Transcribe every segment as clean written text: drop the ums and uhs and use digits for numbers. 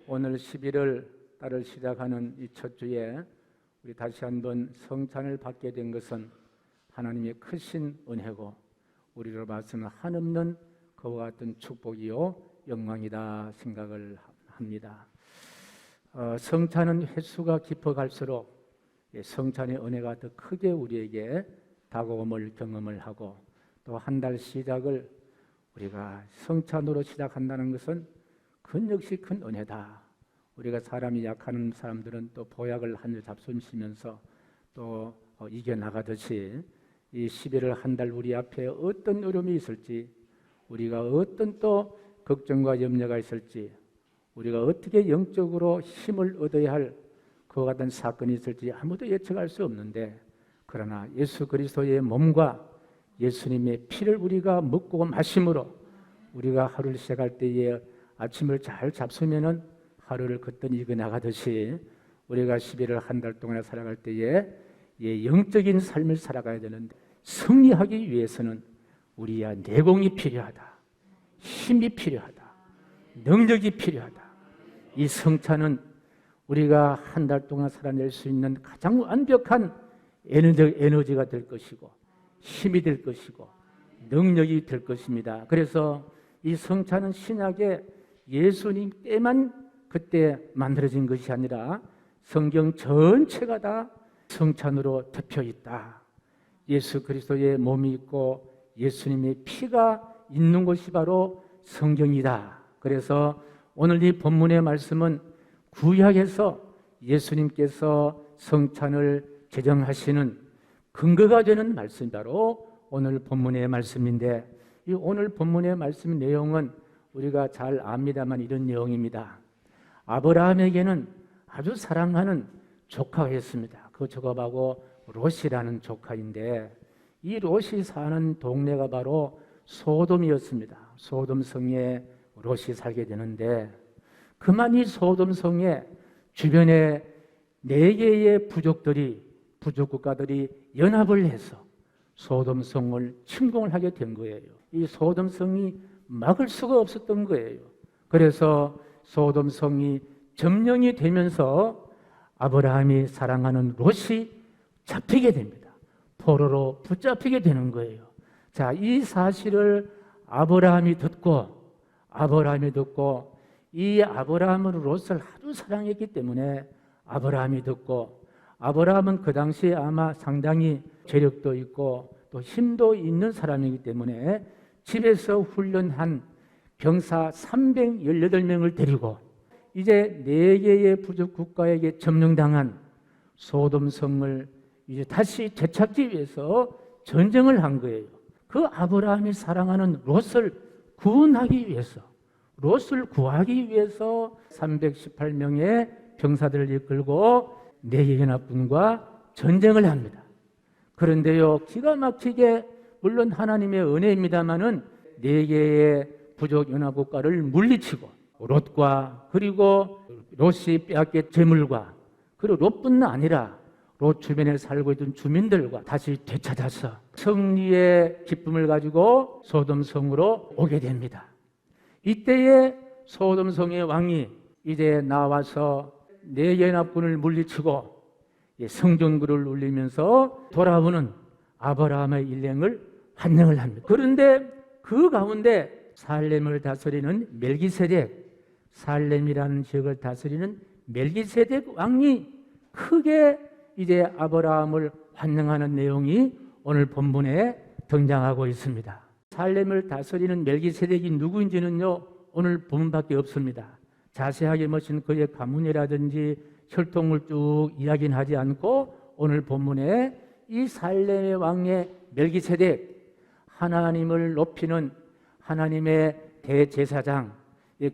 오늘 11월 달을 시작하는 이 첫 주에 우리 다시 한번 성찬을 받게 된 것은 하나님의 크신 은혜고 우리로 봐서는 한없는 그와 같은 축복이요 영광이다 생각을 합니다. 성찬은 횟수가 깊어갈수록 성찬의 은혜가 더 크게 우리에게 다가옴을 경험을 하고 또 한 달 시작을 우리가 성찬으로 시작한다는 것은 그건 역시 큰 은혜다. 우리가 사람이 약한 사람들은 또 보약을 한 줄 잡수시면서 또 이겨나가듯이 이 11월 한 달 우리 앞에 어떤 어려움이 있을지, 우리가 어떤 또 걱정과 염려가 있을지, 우리가 어떻게 영적으로 힘을 얻어야 할 그와 같은 사건이 있을지 아무도 예측할 수 없는데, 그러나 예수 그리스도의 몸과 예수님의 피를 우리가 먹고 마심으로 우리가 하루를 시작할 때에 아침을 잘 잡수면은 하루를 걷더니 이겨나가듯이 우리가 11월 한 달 동안 살아갈 때에 영적인 삶을 살아가야 되는데, 승리하기 위해서는 우리야 내공이 필요하다, 힘이 필요하다, 능력이 필요하다. 이 성찬은 우리가 한 달 동안 살아낼 수 있는 가장 완벽한 에너지가 될 것이고 힘이 될 것이고 능력이 될 것입니다. 그래서 이 성찬은 신약에 예수님 때만 그때 만들어진 것이 아니라 성경 전체가 다 성찬으로 덮여 있다. 예수 그리스도의 몸이 있고 예수님의 피가 있는 것이 바로 성경이다. 그래서 오늘 이 본문의 말씀은 구약에서 예수님께서 성찬을 제정하시는 근거가 되는 말씀이 바로 오늘 본문의 말씀인데, 이 오늘 본문의 말씀 내용은 우리가 잘 압니다만 이런 내용입니다. 아브라함에게는 아주 사랑하는 조카가 있습니다. 그 조카하고 롯이라는 조카인데, 이 롯이 사는 동네가 바로 소돔이었습니다. 소돔성에 롯이 살게 되는데, 그만 이 소돔성에 주변에 4개의 부족 국가들이 연합을 해서 소돔성을 침공을 하게 된 거예요. 이 소돔성이 막을 수가 없었던 거예요. 그래서 소돔성이 점령이 되면서 아브라함이 사랑하는 롯이 잡히게 됩니다. 포로로 붙잡히게 되는 거예요. 자, 이 사실을 아브라함이 듣고 이 아브라함은 롯을 아주 사랑했기 때문에 아브라함이 듣고, 아브라함은 그 당시에 아마 상당히 재력도 있고 또 힘도 있는 사람이기 때문에 집에서 훈련한 병사 318명을 데리고 이제 4개의 부족 국가에게 점령당한 소돔성을 이제 다시 되찾기 위해서 전쟁을 한 거예요. 그 아브라함이 사랑하는 롯을 구원하기 위해서, 롯을 구하기 위해서 318명의 병사들을 이끌고 4개의 연합군과 전쟁을 합니다. 그런데요, 기가 막히게 물론 하나님의 은혜입니다마는 4개의 부족 연합국가를 물리치고 롯과 그리고 롯이 빼앗긴 재물과 그리고 롯뿐만 아니라 롯 주변에 살고 있던 주민들과 다시 되찾아서 승리의 기쁨을 가지고 소돔성으로 오게 됩니다. 이때에 소돔성의 왕이 이제 나와서 4개의 연합군을 물리치고 성전구를 울리면서 돌아오는 아브라함의 일행을 환영을 합니다. 그런데 그 가운데 살렘을 다스리는 멜기세덱, 살렘이라는 지역을 다스리는 멜기세덱 왕이 크게 이제 아브라함을 환영하는 내용이 오늘 본문에 등장하고 있습니다. 살렘을 다스리는 멜기세덱이 누구인지는요, 오늘 본문밖에 없습니다. 자세하게 모신 그의 가문이라든지 혈통을 쭉 이야기는 하지 않고 오늘 본문에 이 살렘의 왕의 멜기세덱, 하나님을 높이는 하나님의 대제사장,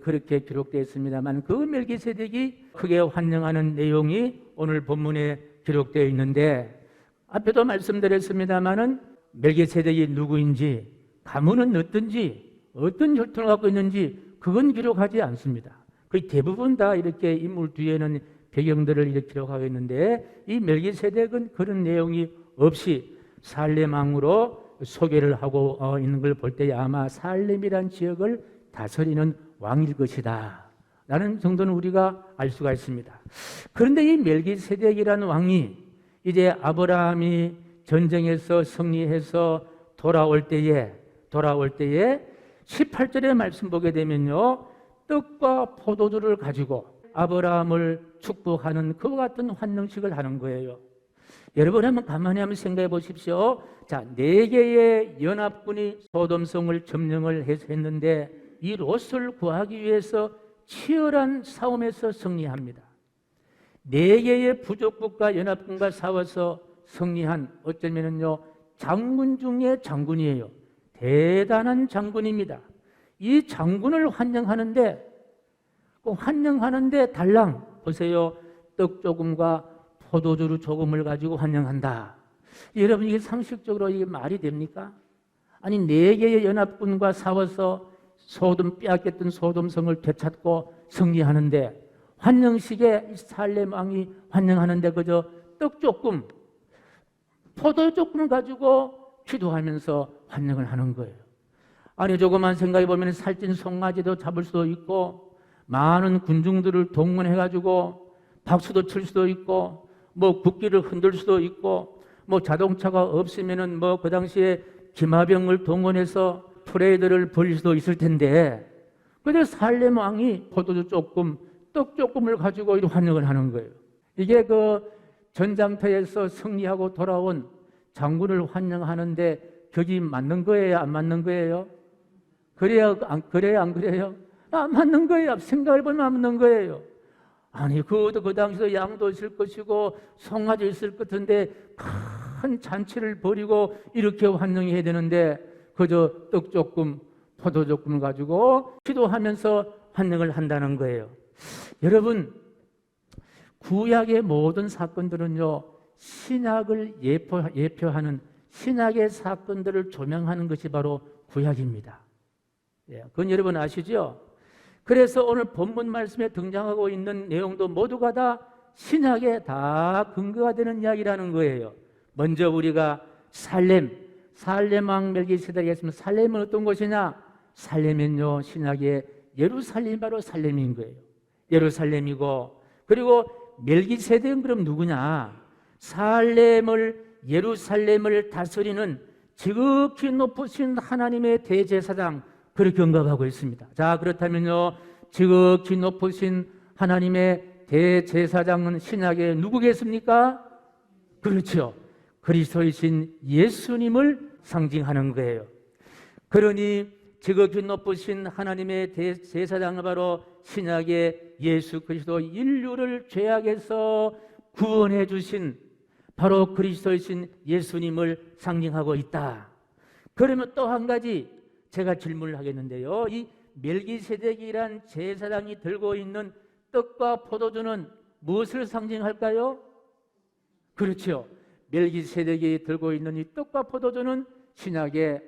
그렇게 기록되어 있습니다만 그 멜기세덱이 크게 환영하는 내용이 오늘 본문에 기록되어 있는데, 앞에도 말씀드렸습니다마는 멜기세덱이 누구인지, 가문은 어떤지, 어떤 혈통을 갖고 있는지 그건 기록하지 않습니다. 거의 대부분 다 이렇게 인물 뒤에는 배경들을 이렇게 기록하고 있는데, 이 멜기세덱은 그런 내용이 없이 살렘 왕으로 소개를 하고 있는 걸 볼 때 아마 살렘이란 지역을 다스리는 왕일 것이다, 라는 정도는 우리가 알 수가 있습니다. 그런데 이 멜기세덱이라는 왕이 이제 아브라함이 전쟁에서 승리해서 돌아올 때에 18절의 말씀 보게 되면요, 떡과 포도주를 가지고 아브라함을 축복하는 그와 같은 환영식을 하는 거예요. 여러분 한번 생각해 보십시오. 자, 4개의 연합군이 소돔성을 점령을 했는데 이 롯을 구하기 위해서 치열한 싸움에서 승리합니다. 4개의 부족국가 연합군과 싸워서 승리한, 어쩌면은요, 장군 중에 장군이에요. 대단한 장군입니다. 이 장군을 환영하는데 달랑 보세요, 떡 조금과 포도주 조금을 가지고 환영한다. 여러분, 이게 상식적으로 이게 말이 됩니까? 아니, 4개의 연합군과 싸워서 빼앗겼던 소돔성을 되찾고 승리하는데, 환영식에 살렘 왕이 환영하는데 그저 떡 조금, 포도 조금을 가지고 기도하면서 환영을 하는 거예요. 아니, 조금만 생각해 보면 살찐 송아지도 잡을 수도 있고, 많은 군중들을 동원해 가지고 박수도 칠 수도 있고, 뭐 국기를 흔들 수도 있고, 뭐 자동차가 없으면은 뭐 그 당시에 기마병을 동원해서 프레이드를 벌일 수도 있을 텐데, 그런데 살렘 왕이 포도주 조금, 떡 조금을 가지고 이렇게 환영을 하는 거예요. 이게 그 전장터에서 승리하고 돌아온 장군을 환영하는데 격이 맞는 거예요, 안 맞는 거예요? 그래요, 안 그래요? 안 맞는 거예요. 생각해 보면 안 맞는 거예요. 아니, 그 당시에 양도 있을 것이고 송아지 있을 것 같은데 큰 잔치를 벌이고 이렇게 환영해야 되는데 그저 떡 조금, 포도 조금을 가지고 기도하면서 환영을 한다는 거예요. 여러분, 구약의 모든 사건들은요, 신약을 예표하는 신약의 사건들을 조명하는 것이 바로 구약입니다. 그건 여러분 아시죠? 그래서 오늘 본문 말씀에 등장하고 있는 내용도 모두가 다 신약에 다 근거가 되는 이야기라는 거예요. 먼저 우리가 살렘 왕 멜기세덱이 있으면 살렘은 어떤 곳이냐? 살렘은요, 신약의 예루살렘이 바로 살렘인 거예요. 예루살렘이고, 그리고 멜기세덱은 그럼 누구냐? 예루살렘을 다스리는 지극히 높으신 하나님의 대제사장, 그렇게 언급하고 있습니다. 자, 그렇다면요, 지극히 높으신 하나님의 대제사장은 신약에 누구겠습니까? 그렇죠, 그리스도이신 예수님을 상징하는 거예요. 그러니 지극히 높으신 하나님의 대제사장은 바로 신약의 예수 그리스도, 인류를 죄악에서 구원해 주신 바로 그리스도이신 예수님을 상징하고 있다. 그러면 또 한 가지 제가 질문을 하겠는데요, 이 멜기세덱이란 제사장이 들고 있는 떡과 포도주는 무엇을 상징할까요? 그렇죠, 멜기세덱이 들고 있는 이 떡과 포도주는 신약의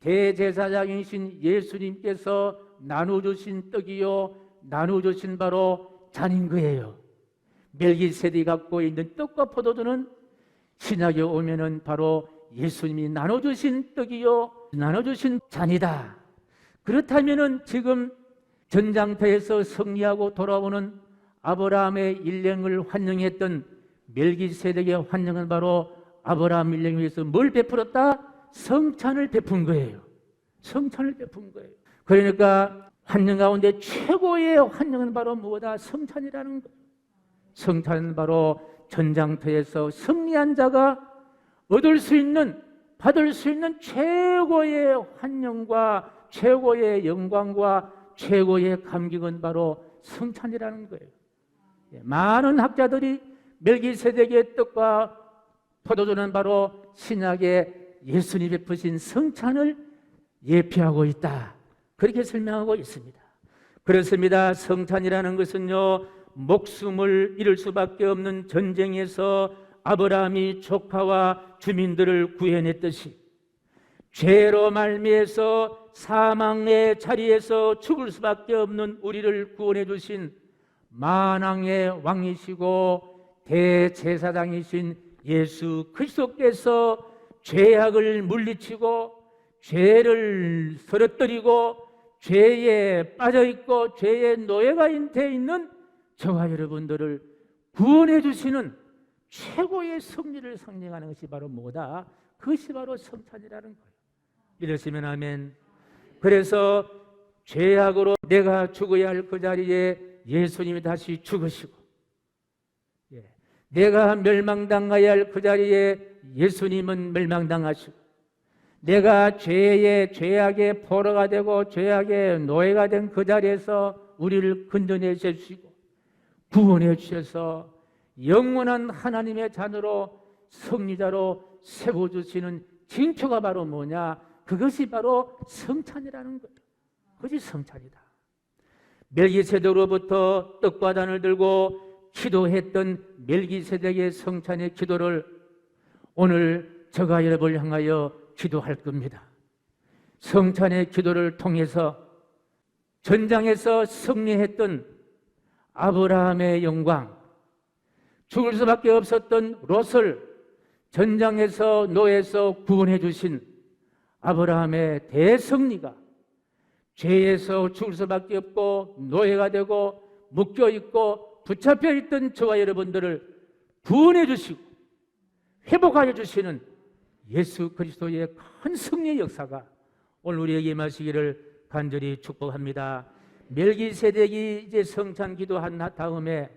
대제사장이신 예수님께서 나눠주신 떡이요, 나눠주신 바로 잔인 거예요. 멜기세덱이 갖고 있는 떡과 포도주는 신약에 오면은 바로 예수님이 나눠주신 떡이요, 나눠주신 잔이다. 그렇다면은 지금 전장터에서 승리하고 돌아오는 아브라함의 일행을 환영했던 멜기세덱의 환영은 바로 아브라함 일행을 위해서 뭘 베풀었다? 성찬을 베푼 거예요. 성찬을 베푼 거예요. 그러니까 환영 가운데 최고의 환영은 바로 무엇이다? 성찬이라는 거예요. 성찬은 바로 전장터에서 승리한 자가 받을 수 있는 최고의 환영과 최고의 영광과 최고의 감격은 바로 성찬이라는 거예요. 많은 학자들이 멜기세덱의 떡과 포도주는 바로 신약의 예수님이 베푸신 성찬을 예표하고 있다, 그렇게 설명하고 있습니다. 그렇습니다. 성찬이라는 것은요, 목숨을 잃을 수밖에 없는 전쟁에서 아브라함이 조카와 주민들을 구해냈듯이 죄로 말미에서 사망의 자리에서 죽을 수밖에 없는 우리를 구원해 주신 만왕의 왕이시고 대제사장이신 예수 그리스도께서 죄악을 물리치고 죄를 쓰러뜨리고 죄에 빠져 있고 죄의 노예가 돼 있는 저와 여러분들을 구원해 주시는 최고의 승리를 상징하는 것이 바로 뭐다? 그것이 바로 성찬이라는 거예요. 믿으시면 아멘. 그래서 죄악으로 내가 죽어야 할 그 자리에 예수님이 다시 죽으시고, 내가 멸망당해야 할 그 자리에 예수님은 멸망당하시고, 내가 죄악의 포로가 되고 죄악의 노예가 된 그 자리에서 우리를 건져내 주시고 구원해 주셔서 영원한 하나님의 자녀로 승리자로 세워주시는 징표가 바로 뭐냐? 그것이 바로 성찬이라는 거예요. 그것이 성찬이다. 멜기세덱으로부터 떡과 잔을 들고 기도했던 멜기세덱의 성찬의 기도를 오늘 저가 여러분을 향하여 기도할 겁니다. 성찬의 기도를 통해서 전장에서 승리했던 아브라함의 영광, 죽을 수밖에 없었던 롯을 전장에서 노예에서 구원해 주신 아브라함의 대승리가 죄에서 죽을 수밖에 없고 노예가 되고 묶여있고 붙잡혀 있던 저와 여러분들을 구원해 주시고 회복하여 주시는 예수 그리스도의 큰 승리의 역사가 오늘 우리에게 임하시기를 간절히 축복합니다. 멜기세덱이 이제 성찬 기도한 다음에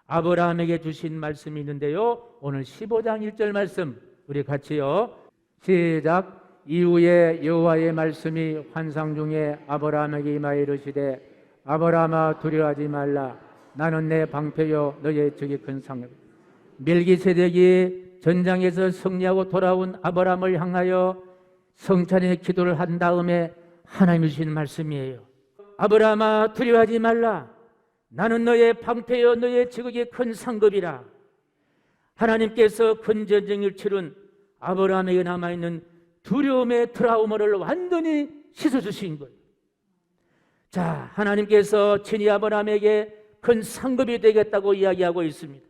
아브라함에게 주신 말씀이 있는데요, 오늘 15장 1절 말씀 우리 같이요, 시작. 이후에 여호와의 말씀이 환상 중에 아브라함에게 임하여 이르시되 아브라함아 두려워하지 말라. 나는 내 방패요 너의 적이 큰 상. 멜기세덱이 전장에서 승리하고 돌아온 아브라함을 향하여 성찬의 기도를 한 다음에 하나님이 주신 말씀이에요. 아브라함아 두려워하지 말라. 나는 너의 방패요 너의 지극히 큰 상급이라. 하나님께서 큰 전쟁을 치른 아브라함에게 남아있는 두려움의 트라우마를 완전히 씻어주신 거예요. 자, 하나님께서 친히 아브라함에게 큰 상급이 되겠다고 이야기하고 있습니다.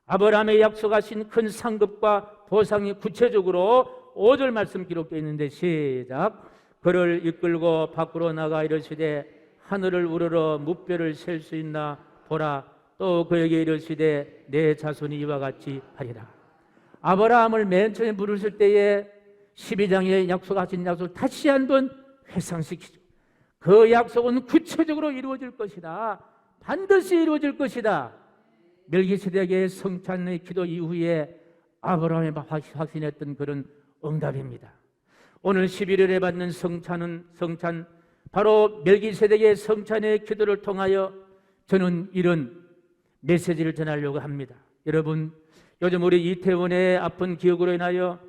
아브라함의 약속하신 큰 상급과 보상이 구체적으로 5절 말씀 기록되어 있는데 시작. 그를 이끌고 밖으로 나가 이르시되 하늘을 우러러 무뼈를 셀 수 있나 보라. 또 그에게 이르시되 내 자손이 이와 같이 하리라. 아브라함을 맨 처음에 부르실 때에 12장에 약속하신 약속을 다시 한번 회상시키죠. 그 약속은 구체적으로 이루어질 것이다. 반드시 이루어질 것이다. 멜기세덱의 성찬의 기도 이후에 아브라함이 확신했던 그런 응답입니다. 오늘 11월에 받는 성찬 바로 멜기세덱의 성찬의 기도를 통하여 저는 이런 메시지를 전하려고 합니다. 여러분, 요즘 우리 이태원의 아픈 기억으로 인하여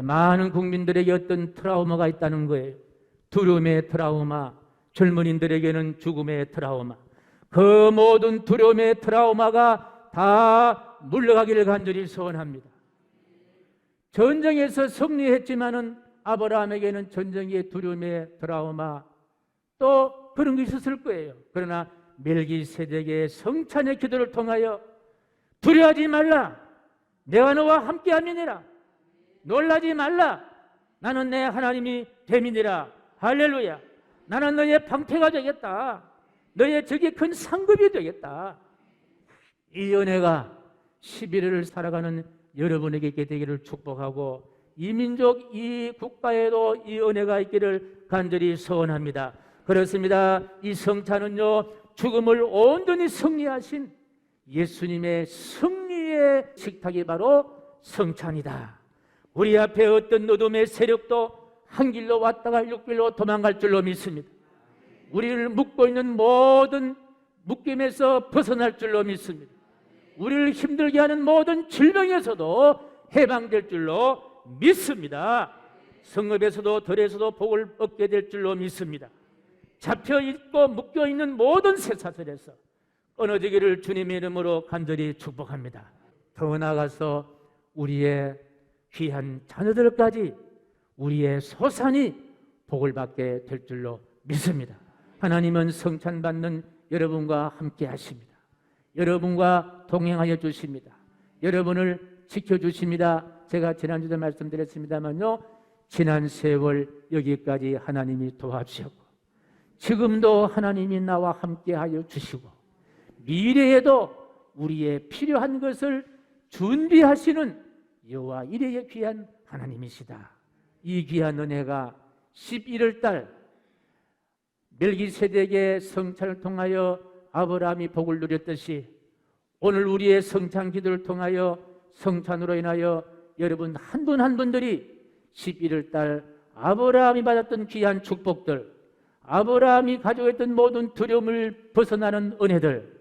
많은 국민들에게 어떤 트라우마가 있다는 거예요. 두려움의 트라우마, 젊은이들에게는 죽음의 트라우마. 그 모든 두려움의 트라우마가 다 물러가기를 간절히 소원합니다. 전쟁에서 승리했지만은 아브라함에게는 전쟁의 두려움의 트라우마 또 그런 게 있었을 거예요. 그러나 멜기세덱의 성찬의 기도를 통하여 두려워하지 말라. 내가 너와 함께함이니라. 놀라지 말라. 나는 내 하나님이 됨이니라. 할렐루야. 나는 너의 방패가 되겠다. 너의 적이 큰 상급이 되겠다. 이 은혜가 11월을 살아가는 여러분에게 있게 되기를 축복하고 이 민족, 이 국가에도 이 은혜가 있기를 간절히 소원합니다. 그렇습니다. 이 성찬은요, 죽음을 온전히 승리하신 예수님의 승리의 식탁이 바로 성찬이다. 우리 앞에 어떤 어둠의 세력도 한 길로 왔다가 육길로 도망갈 줄로 믿습니다. 우리를 묶고 있는 모든 묶임에서 벗어날 줄로 믿습니다. 우리를 힘들게 하는 모든 질병에서도 해방될 줄로 믿습니다. 성읍에서도 들에서도 복을 얻게 될 줄로 믿습니다. 잡혀있고 묶여있는 모든 쇠사슬에서 끊어지기를 주님의 이름으로 간절히 축복합니다. 더 나아가서 우리의 귀한 자녀들까지 우리의 소산이 복을 받게 될 줄로 믿습니다. 하나님은 성찬받는 여러분과 함께 하십니다. 여러분과 동행하여 주십니다. 여러분을 지켜주십니다. 제가 지난주에 말씀드렸습니다만요, 지난 세월 여기까지 하나님이 도와주셨고 지금도 하나님이 나와 함께하여 주시고 미래에도 우리의 필요한 것을 준비하시는 여호와 이레의 귀한 하나님이시다. 이 귀한 은혜가 11월 달 멜기세덱의 성찬을 통하여 아브라함이 복을 누렸듯이 오늘 우리의 성찬 기도를 통하여 성찬으로 인하여 여러분 한 분 한 분들이 11월 달 아브라함이 받았던 귀한 축복들, 아브라함이 가지고 있던 모든 두려움을 벗어나는 은혜들,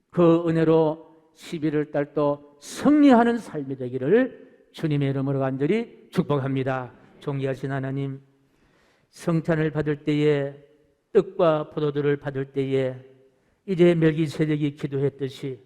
그 은혜로 11월 달 또 승리하는 삶이 되기를 주님의 이름으로 간절히 축복합니다. 존귀하신 하나님, 성찬을 받을 때에 떡과 포도주를 받을 때에 이제 멜기세덱이 기도했듯이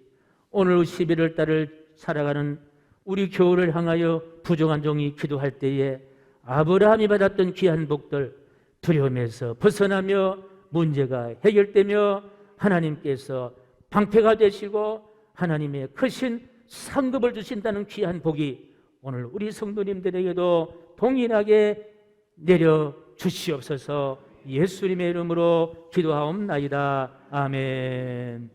오늘 11월 달을 살아가는 우리 교우를 향하여 부정한 종이 기도할 때에 아브라함이 받았던 귀한 복들, 두려움에서 벗어나며 문제가 해결되며 하나님께서 방패가 되시고 하나님의 크신 상급을 주신다는 귀한 복이 오늘 우리 성도님들에게도 동일하게 내려 주시옵소서. 예수님의 이름으로 기도하옵나이다. 아멘.